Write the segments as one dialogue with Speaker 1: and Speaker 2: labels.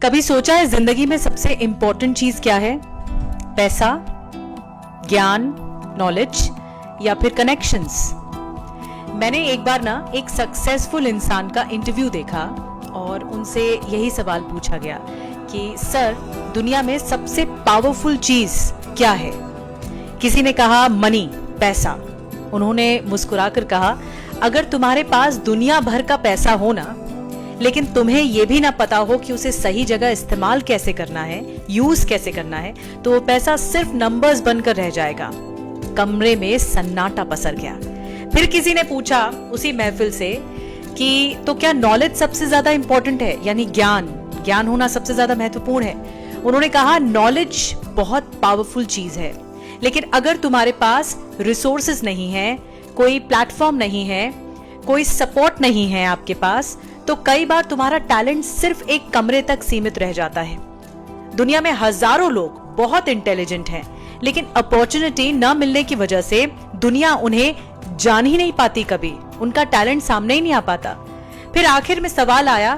Speaker 1: कभी सोचा है जिंदगी में सबसे इंपॉर्टेंट चीज क्या है? पैसा, ज्ञान, नॉलेज या फिर कनेक्शंस? मैंने एक बार एक सक्सेसफुल इंसान का इंटरव्यू देखा और उनसे यही सवाल पूछा गया कि सर, दुनिया में सबसे पावरफुल चीज क्या है? किसी ने कहा मनी, पैसा। उन्होंने मुस्कुराकर कहा, अगर तुम्हारे पास दुनिया भर का पैसा हो ना, लेकिन तुम्हें यह भी ना पता हो कि उसे सही जगह इस्तेमाल कैसे करना है, यूज कैसे करना है, तो वो पैसा सिर्फ नंबर्स बनकर रह जाएगा। कमरे में सन्नाटा पसर गया। फिर किसी ने पूछा उसी महफिल से कि तो क्या नॉलेज सबसे ज्यादा इंपॉर्टेंट है, यानी ज्ञान होना सबसे ज्यादा महत्वपूर्ण है? उन्होंने कहा नॉलेज बहुत पावरफुल चीज है, लेकिन अगर तुम्हारे पास रिसोर्सेज नहीं है, कोई प्लेटफॉर्म नहीं है, कोई सपोर्ट नहीं है आपके पास, तो कई बार तुम्हारा टैलेंट सिर्फ एक कमरे तक सीमित रह जाता है। दुनिया में हजारों लोग बहुत इंटेलिजेंट हैं, लेकिन अपॉर्चुनिटी न मिलने की वजह से दुनिया उन्हें जान ही नहीं पाती, कभी उनका टैलेंट सामने ही नहीं आ पाता। फिर आखिर में सवाल आया,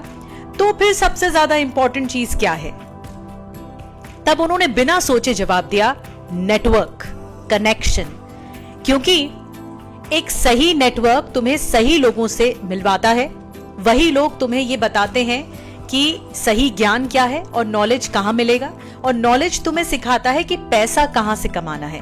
Speaker 1: तो फिर सबसे ज्यादा इंपॉर्टेंट चीज क्या है? तब उन्होंने बिना सोचे जवाब दिया, नेटवर्क, कनेक्शन। क्योंकि एक सही नेटवर्क तुम्हें सही लोगों से मिलवाता है। वही लोग तुम्हें ये बताते हैं कि सही ज्ञान क्या है और नॉलेज कहां मिलेगा, और नॉलेज तुम्हें सिखाता है कि पैसा कहां से कमाना है।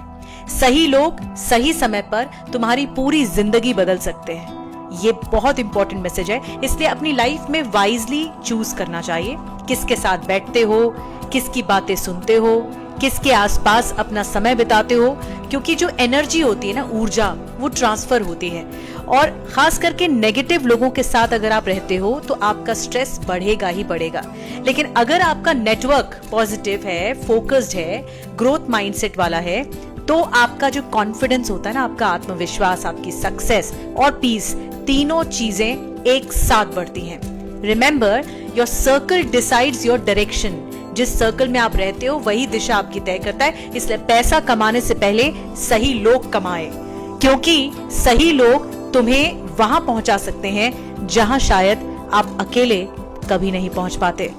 Speaker 1: सही लोग सही समय पर तुम्हारी पूरी जिंदगी बदल सकते हैं। ये बहुत इंपॉर्टेंट मैसेज है, इसलिए अपनी लाइफ में वाइजली चूज करना चाहिए। किसके साथ बैठते हो, किसकी बातें सुनते हो, किसके आसपास अपना समय बिताते हो, क्योंकि जो एनर्जी होती है ना, ऊर्जा, वो ट्रांसफर होती है। और खास करके नेगेटिव लोगों के साथ अगर आप रहते हो तो आपका स्ट्रेस बढ़ेगा ही बढ़ेगा। लेकिन अगर आपका नेटवर्क पॉजिटिव है, फोकस्ड है, ग्रोथ माइंडसेट वाला है, तो आपका जो कॉन्फिडेंस होता है ना, आपका आत्मविश्वास, आपकी सक्सेस और पीस, तीनों चीजें एक साथ बढ़ती हैं। Remember, your circle decides your direction. जिस सर्कल में आप रहते हो वही दिशा आपकी तय करता है। इसलिए पैसा कमाने से पहले सही लोग कमाएं, क्योंकि सही लोग तुम्हें वहां पहुंचा सकते हैं जहां शायद आप अकेले कभी नहीं पहुंच पाते।